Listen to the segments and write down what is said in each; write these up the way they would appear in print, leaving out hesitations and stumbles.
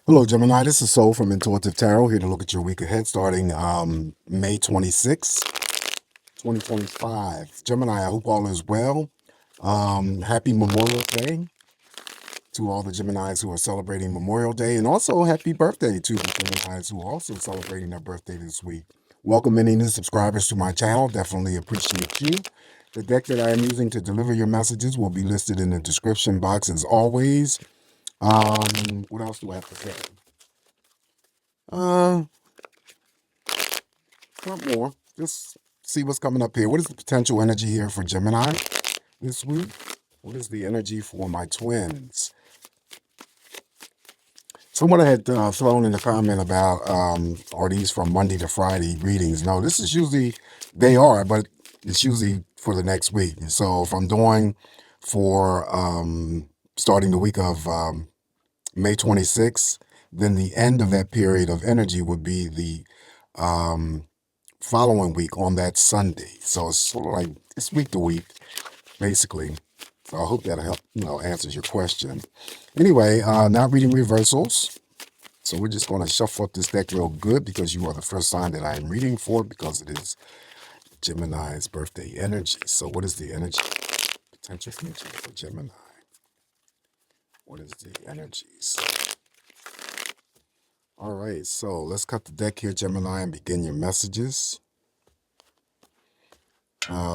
Hello, Gemini. This is Soul from Intuitive Tarot, here to look at your week ahead starting May 26th, 2025. Gemini, I hope all is well. Happy Memorial Day to all the Geminis who are celebrating Memorial Day, and also happy birthday to the Geminis who are also celebrating their birthday this week. Welcome any new subscribers to my channel. Definitely appreciate you. The deck that I am using to deliver your messages will be listed in the description box as always. What else do I have to say? Uh, Not more. Just see what's coming up here. What is the potential energy here for Gemini this week? What is the energy for my twins? Someone had thrown in a comment about are these from Monday to Friday readings? No, this is usually, they are, but it's usually for the next week. So if I'm doing for starting the week of May 26th, then the end of that period of energy would be the um, following week on that Sunday. So it's sort of like it's week to week, basically. So I hope that help, answers your question. Anyway, now reading reversals. So we're just going to shuffle up this deck real good because you are the first sign that I am reading for because it is Gemini's birthday energy. So what is the energy? Potential future for Gemini. What is the energies? All right, so let's cut the deck here, Gemini, and begin your messages.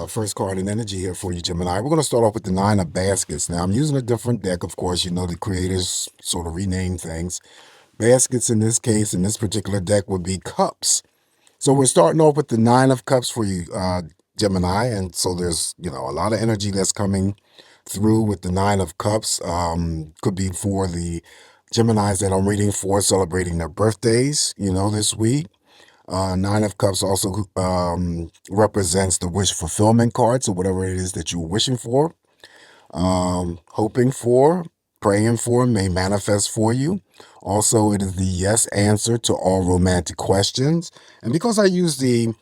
First card in energy here for you, Gemini. We're going to start off with the Nine of Baskets. Now, I'm using a different deck, of course. You know, the creators sort of rename things. Baskets in this case, in this particular deck, would be cups. So we're starting off with the Nine of Cups for you, Gemini. And so there's, a lot of energy that's coming through with the Nine of Cups. Could be for the Geminis that I'm reading for celebrating their birthdays, this week. Nine of Cups also represents the wish fulfillment card. So whatever it is that you're wishing for, hoping for, praying for may manifest for you. Also, it is the yes answer to all romantic questions. And because I use the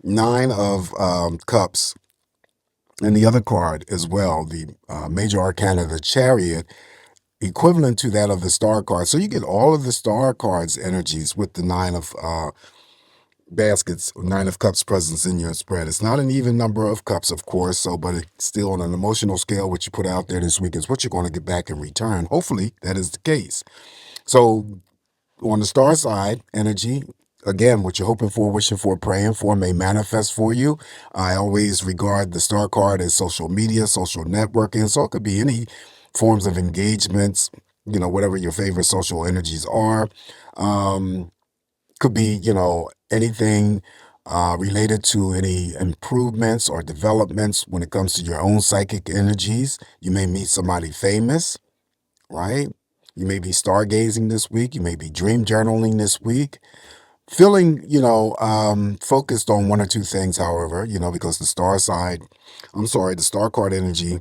Nine of Cups and the other card as well, the Major Arcana, the Chariot, equivalent to that of the Star card. So you get all of the Star cards energies with the Nine of Baskets, Nine of Cups presence in your spread. It's not an even number of cups, of course, but it's still on an emotional scale. What you put out there this week is what you're going to get back in return. Hopefully, that is the case. So, on the star side, energy, again, what you're hoping for, wishing for, praying for may manifest for you. I always regard the star card as social media, social networking. So, it could be any forms of engagements, whatever your favorite social energies are. Could be, anything related to any improvements or developments when it comes to your own psychic energies. You may meet somebody famous, right? You may be stargazing this week. You may be dream journaling this week. Feeling, focused on one or two things, however, because the star card energy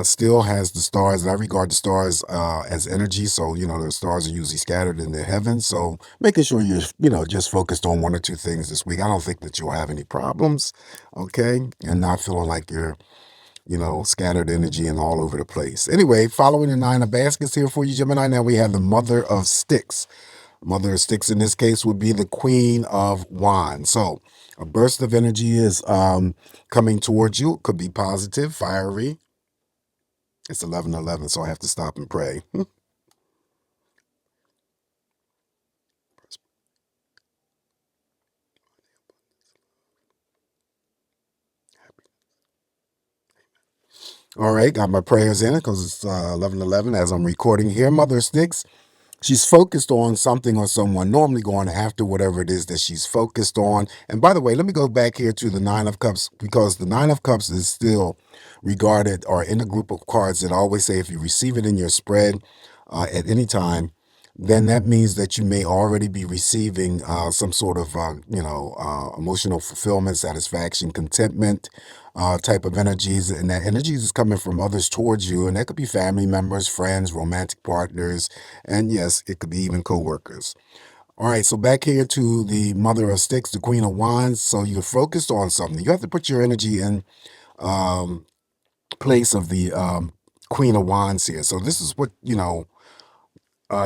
still has the stars, and I regard the stars as energy. So, the stars are usually scattered in the heavens. So making sure you're, just focused on one or two things this week. I don't think that you'll have any problems, okay? And not feeling like you're, scattered energy and all over the place. Anyway, following the Nine of Baskets here for you, Gemini, now we have the Mother of Sticks. Mother of Sticks in this case would be the Queen of Wands. So a burst of energy is coming towards you. It could be positive, fiery. It's 11:11, so I have to stop and pray. All right, got my prayers in it because it's 11:11 as I'm recording here. Mother Sticks, she's focused on something or someone, normally going after whatever it is that she's focused on. And by the way, let me go back here to the Nine of Cups because the Nine of Cups is still regarded or in a group of cards that I always say if you receive it in your spread at any time, then that means that you may already be receiving some sort of, emotional fulfillment, satisfaction, contentment type of energies. And that energies is coming from others towards you. And that could be family members, friends, romantic partners. And yes, it could be even co-workers. All right, so back here to the Mother of Sticks, the Queen of Wands. So you're focused on something. You have to put your energy in um, place of the Queen of Wands here. So this is what,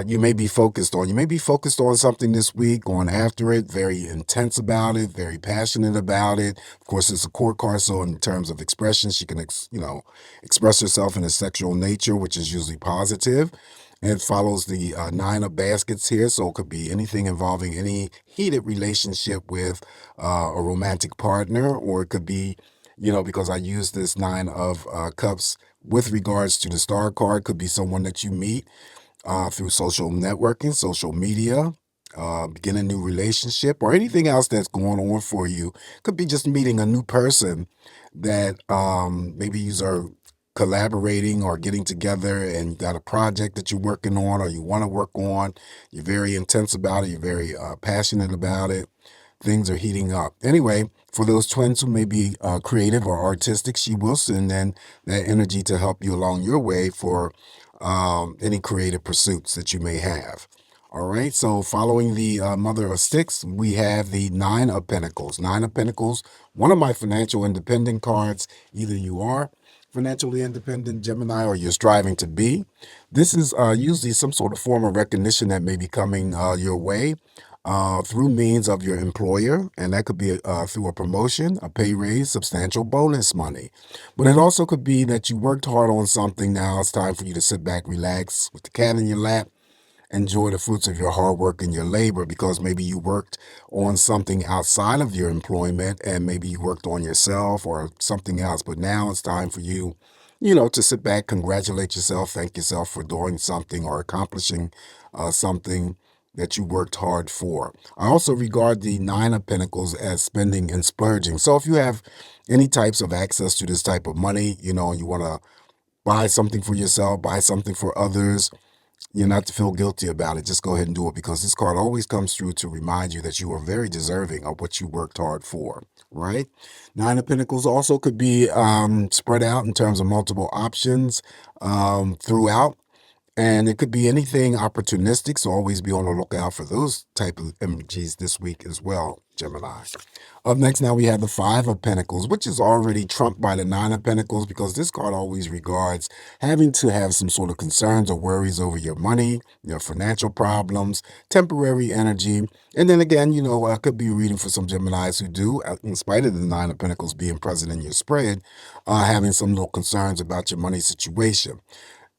you may be focused on. You may be focused on something this week, going after it, very intense about it, very passionate about it. Of course, it's a court card, so in terms of expression, she can, express herself in a sexual nature, which is usually positive. And it follows the nine of baskets here, so it could be anything involving any heated relationship with a romantic partner, or it could be, because I use this nine of cups with regards to the star card, could be someone that you meet through social networking, social media, begin a new relationship, or anything else that's going on for you. Could be just meeting a new person that maybe you are collaborating or getting together and you got a project that you're working on or you want to work on. You're very intense about it. You're very passionate about it. Things are heating up. Anyway, for those twins who may be creative or artistic, she will send in that energy to help you along your way for any creative pursuits that you may have. All right, so following the Mother of Sticks, we have the Nine of Pentacles. Nine of Pentacles, one of my financial independent cards. Either you are financially independent, Gemini, or you're striving to be. This is usually some sort of form of recognition that may be coming your way through means of your employer, and that could be through a promotion, a pay raise, substantial bonus money. But it also could be that you worked hard on something. Now it's time for you to sit back, relax with the cat in your lap, enjoy the fruits of your hard work and your labor, because maybe you worked on something outside of your employment and maybe you worked on yourself or something else. But now it's time for you, to sit back, congratulate yourself, thank yourself for doing something or accomplishing something that you worked hard for. I also regard the Nine of Pentacles as spending and splurging. So if you have any types of access to this type of money, you want to buy something for yourself, buy something for others, you're not to feel guilty about it. Just go ahead and do it, because this card always comes through to remind you that you are very deserving of what you worked hard for, right? Nine of Pentacles also could be spread out in terms of multiple options throughout. And it could be anything opportunistic, so always be on the lookout for those type of energies this week as well, Gemini. Up next, now we have the Five of Pentacles, which is already trumped by the Nine of Pentacles, because this card always regards having to have some sort of concerns or worries over your money, your financial problems, temporary energy. And then again, I could be reading for some Geminis who do, in spite of the Nine of Pentacles being present in your spread, having some little concerns about your money situation.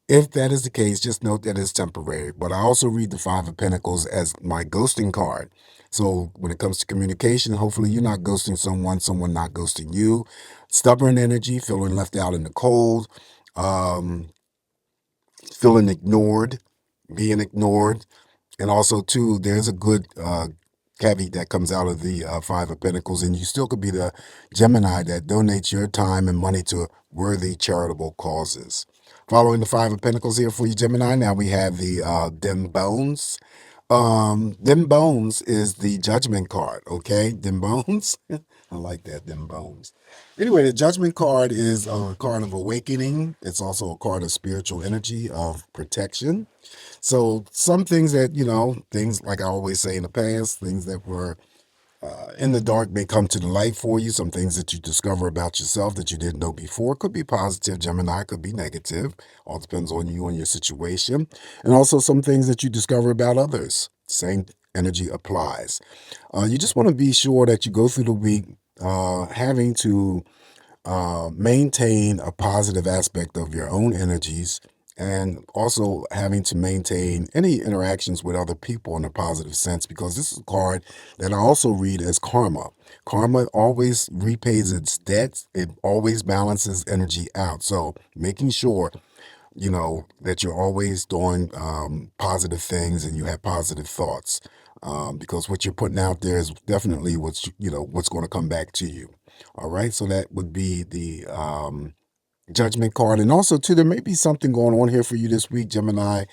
If that is the case, just note that it's temporary. But I also read the Five of Pentacles as my ghosting card. So when it comes to communication, hopefully you're not ghosting someone not ghosting you. Stubborn energy, feeling left out in the cold, um, feeling ignored, being ignored. And also, too, there's a good caveat that comes out of the Five of Pentacles, and you still could be the Gemini that donates your time and money to worthy charitable causes. Following the Five of Pentacles here for you, Gemini, now we have the Dim Bones. Dim Bones is the Judgment card, okay? Dim Bones. I like that, Dim Bones. Anyway, the Judgment card is a card of awakening. It's also a card of spiritual energy, of protection. So some things that, things like I always say in the past, things that were in the dark may come to the light for you. Some things that you discover about yourself that you didn't know before could be positive, Gemini, could be negative. All depends on you and your situation. And also some things that you discover about others. Same energy applies. You just want to be sure that you go through the week having to maintain a positive aspect of your own energies, and also having to maintain any interactions with other people in a positive sense, because this is a card that I also read as karma. Karma always repays its debts. It always balances energy out. So making sure that you're always doing positive things and you have positive thoughts, because what you're putting out there is definitely what's going to come back to you. All right, so that would be the Judgment card. And also, too, there may be something going on here for you this week, Gemini,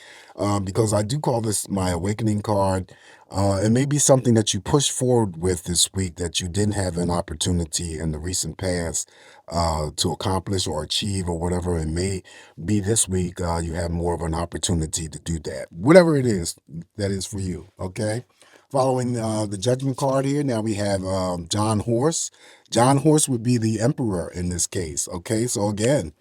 because I do call this my awakening card. It may be something that you push forward with this week that you didn't have an opportunity in the recent past to accomplish or achieve, or whatever it may be this week. You have more of an opportunity to do that. Whatever it is, that is for you, okay? Following the Judgment card here, now we have John Horse. John Horse would be the emperor in this case, okay? So again,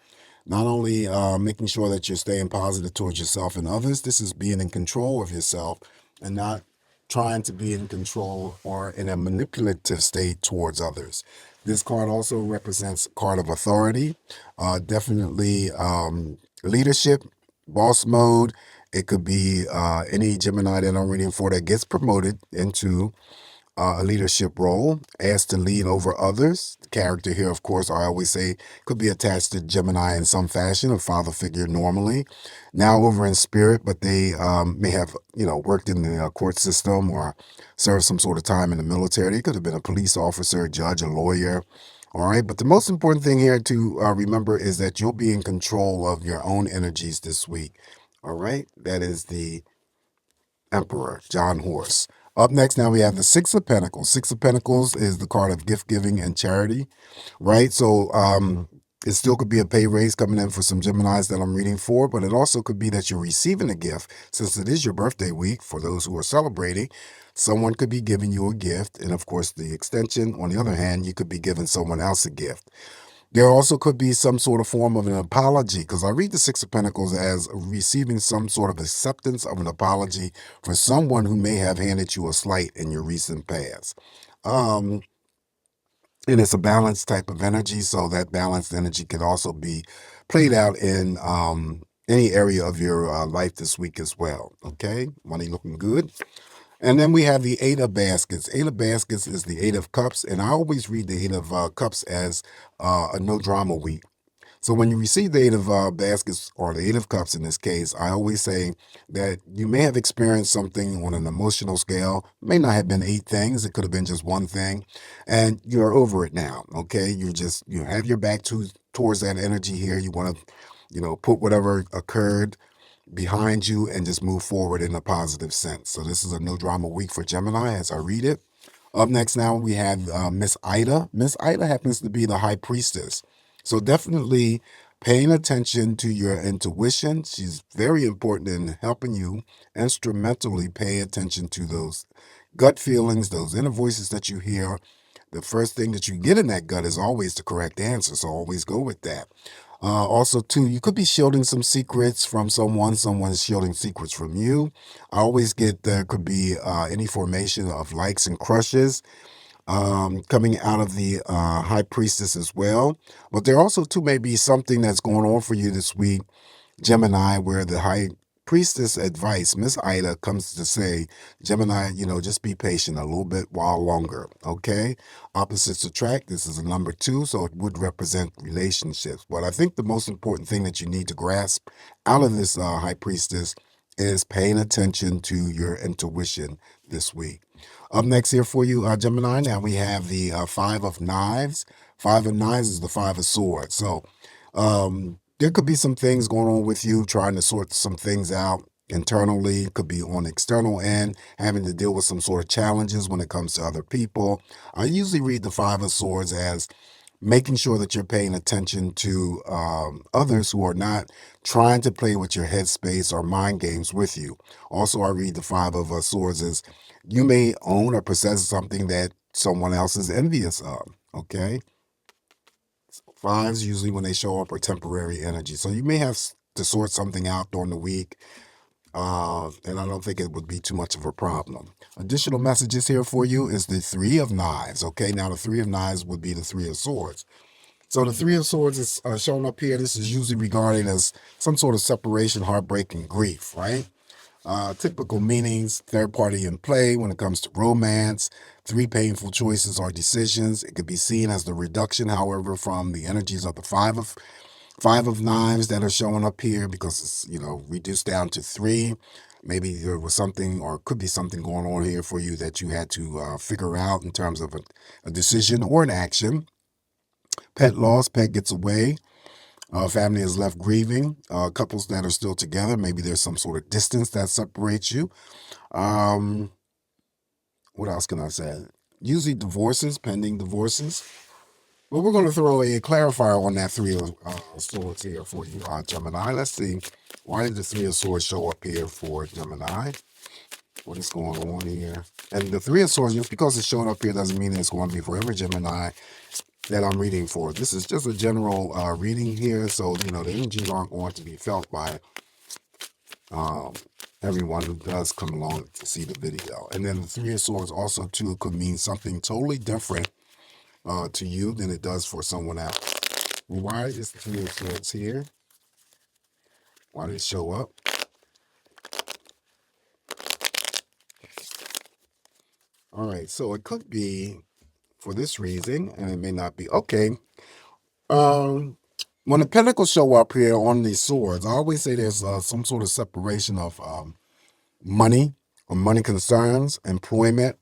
Not only making sure that you're staying positive towards yourself and others, this is being in control of yourself and not trying to be in control or in a manipulative state towards others. This card also represents a card of authority, definitely leadership, boss mode. It could be any Gemini that I'm reading for that gets promoted into a leadership role, asked to lead over others. The character here, of course, I always say, could be attached to Gemini in some fashion, a father figure normally. Now over in spirit, but they may have, worked in the court system or served some sort of time in the military. They could have been a police officer, a judge, a lawyer. All right. But the most important thing here to remember is that you'll be in control of your own energies this week. All right. That is the Emperor, John Horse. Up next, now we have the Six of Pentacles. Six of Pentacles is the card of gift giving and charity, right? So it still could be a pay raise coming in for some Geminis that I'm reading for, but it also could be that you're receiving a gift since it is your birthday week. For those who are celebrating, someone could be giving you a gift. And of course, the extension, on the other hand, you could be giving someone else a gift. There also could be some sort of form of an apology, because I read the Six of Pentacles as receiving some sort of acceptance of an apology for someone who may have handed you a slight in your recent past. And it's a balanced type of energy, so that balanced energy could also be played out in any area of your life this week as well. Okay, money looking good. And then we have the Eight of Baskets. Eight of Baskets is the Eight of Cups, and I always read the Eight of Cups as a no drama week. So when you receive the Eight of Baskets, or the Eight of Cups in this case, I always say that you may have experienced something on an emotional scale. It may not have been 8 things. It could have been just one thing, and you're over it now. Okay, you have your back towards that energy here. You want to, put whatever occurred behind you and just move forward in a positive sense. So this is a no drama week for Gemini as I read it. Up next now we have Miss Ida. Miss Ida happens to be the High Priestess. So definitely paying attention to your intuition. She's very important in helping you instrumentally pay attention to those gut feelings, those inner voices that you hear. The first thing that you get in that gut is always the correct answer. So always go with that. Also, too, you could be shielding some secrets from someone's shielding secrets from you. I always get there could be any formation of likes and crushes coming out of the High Priestess as well. But there also, too, may be something that's going on for you this week, Gemini, where the High Priestess advice, Miss Ida, comes to say, Gemini, just be patient a little bit while longer, okay? Opposites attract. This is a number 2, so it would represent relationships. But I think the most important thing that you need to grasp out of this High Priestess is paying attention to your intuition this week. Up next here for you, Gemini, now we have the Five of Knives. Five of Knives is the Five of Swords. So there could be some things going on with you trying to sort some things out internally. It could be on the external end, having to deal with some sort of challenges when it comes to other people. I usually read the Five of Swords as making sure that you're paying attention to others who are not trying to play with your headspace or mind games with you. Also, I read the Five of Swords as you may own or possess something that someone else is envious of, okay? Fives, usually when they show up, are temporary energy. So you may have to sort something out during the week, and I don't think it would be too much of a problem. Additional messages here for you is the Three of Knives. Okay, now the Three of Knives would be the Three of Swords. So the Three of Swords is shown up here. This is usually regarded as some sort of separation, heartbreak, and grief, right? Typical meanings: third party in play when it comes to romance, 3 painful choices or decisions. It could be seen as the reduction, however, from the energies of the Five of Knives that are showing up here, because it's reduced down to 3. Maybe there was something, or could be something going on here for you that you had to figure out in terms of a decision or an action. Pet loss, pet gets away. Family is left grieving. Couples that are still together, maybe there's some sort of distance that separates you. What else can I say? Usually divorces, pending divorces. But we're going to throw a clarifier on that Three of Swords here for you, Gemini. Let's see. Why did the Three of Swords show up here for Gemini? What is going on here? And the Three of Swords, just because it's showing up here doesn't mean it's going to be forever, Gemini. that I'm reading for. This is just a general reading here, so the energies aren't going to be felt by um, everyone who does come along to see the video. And then the Three of Swords also too could mean something totally different to you than it does for someone else. Why is the Three of Swords here? Why did it show up? All right, so it could be for this reason, and it may not be. Okay. When the pentacles show up here on these swords, I always say there's some sort of separation of money or money concerns, employment,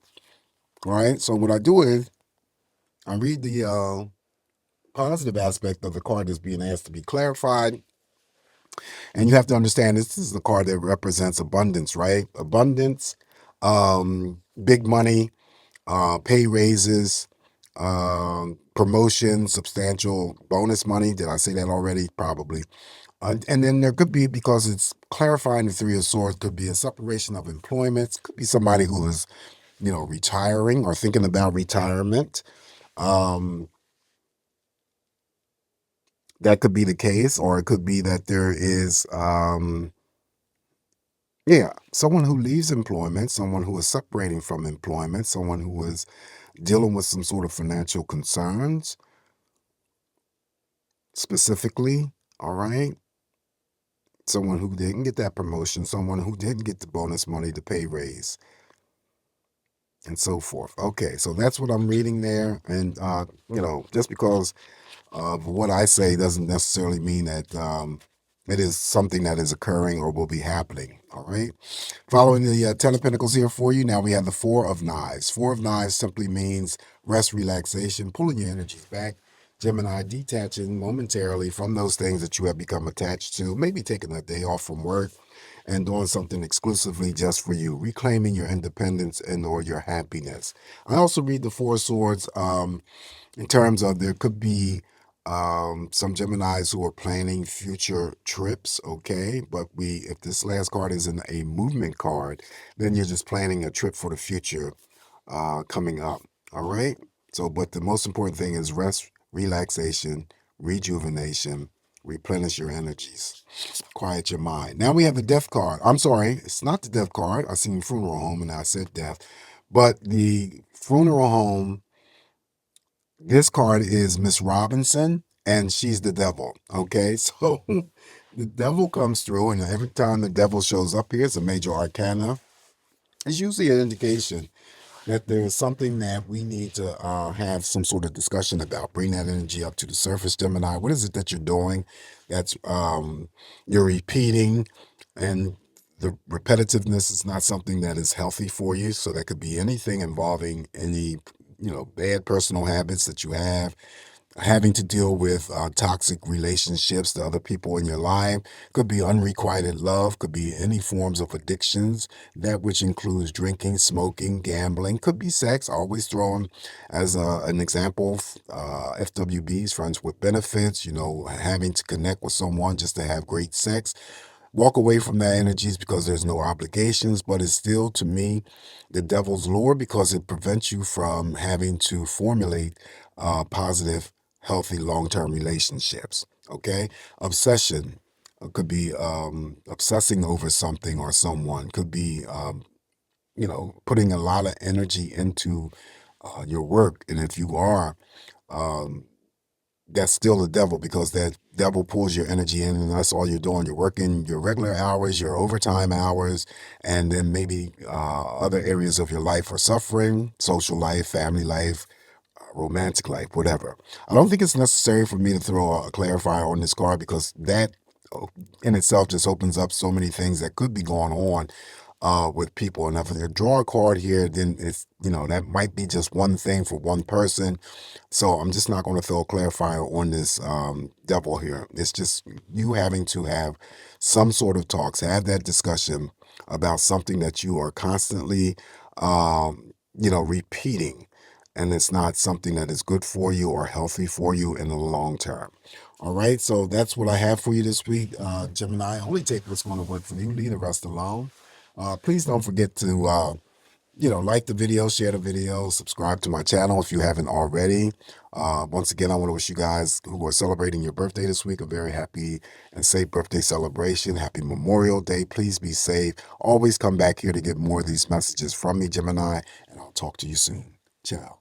right? So what I do is I read the positive aspect of the card that's being asked to be clarified. And you have to understand this is the card that represents abundance, right? Abundance, big money, pay raises, promotion, substantial bonus money. Did I say that already? Probably. And then there could be, because it's clarifying the Three of Swords, could be a separation of employments. Could be somebody who is, retiring or thinking about retirement. That could be the case, or it could be that there is, someone who leaves employment, someone who is separating from employment, someone who is dealing with some sort of financial concerns specifically, all right? Someone who didn't get that promotion, someone who didn't get the bonus money, the pay raise, and so forth. Okay, so that's what I'm reading there. And, just because of what I say doesn't necessarily mean that it is something that is occurring or will be happening. All right. Following the Ten of Pentacles here for you, now we have the Four of Knives. Four of Knives simply means rest, relaxation, pulling your energies back. Gemini, detaching momentarily from those things that you have become attached to, maybe taking a day off from work and doing something exclusively just for you, reclaiming your independence and or your happiness. I also read the Four of Swords in terms of there could be some Geminis who are planning future trips, okay? But if this last card is a movement card, then you're just planning a trip for the future coming up, all right? So, but the most important thing is rest, relaxation, rejuvenation, replenish your energies, quiet your mind. Now we have the death card. I'm sorry, it's not the death card. I seen funeral home and I said death. But the funeral home, this card is Miss Robinson, and she's the devil. Okay, so the devil comes through, and every time the devil shows up here, it's a major arcana. It's usually an indication that there's something that we need to have some sort of discussion about. Bring that energy up to the surface, Gemini. What is it that you're doing that's you're repeating, and the repetitiveness is not something that is healthy for you. So that could be anything involving any bad personal habits that you have, having to deal with toxic relationships to other people in your life. Could be unrequited love, could be any forms of addictions, that which includes drinking, smoking, gambling, could be sex. Always throw them as an example. FWBs, friends with benefits, having to connect with someone just to have great sex. Walk away from that energies because there's no obligations, but it's still, to me, the devil's lure, because it prevents you from having to formulate positive, healthy, long-term relationships. Okay. Obsession could be obsessing over something or someone, could be putting a lot of energy into your work. And if you are, um, that's still the devil, because that devil pulls your energy in, and that's all you're doing. You're working your regular hours, your overtime hours, and then maybe other areas of your life are suffering: social life, family life, romantic life, whatever. I don't think it's necessary for me to throw a clarifier on this card, because that in itself just opens up so many things that could be going on with people. And if they draw a card here, then it's, that might be just one thing for one person. So I'm just not going to throw a clarifier on this devil here. It's just you having to have some sort of talks, have that discussion about something that you are constantly, repeating. And it's not something that is good for you or healthy for you in the long term. All right, so that's what I have for you this week, Gemini. Only take what's going to work for you. Leave the rest alone. Please don't forget to like the video, share the video, subscribe to my channel if you haven't already. Once again, I want to wish you guys who are celebrating your birthday this week a very happy and safe birthday celebration. Happy Memorial Day. Please be safe. Always come back here to get more of these messages from me, Gemini, and I'll talk to you soon. Ciao.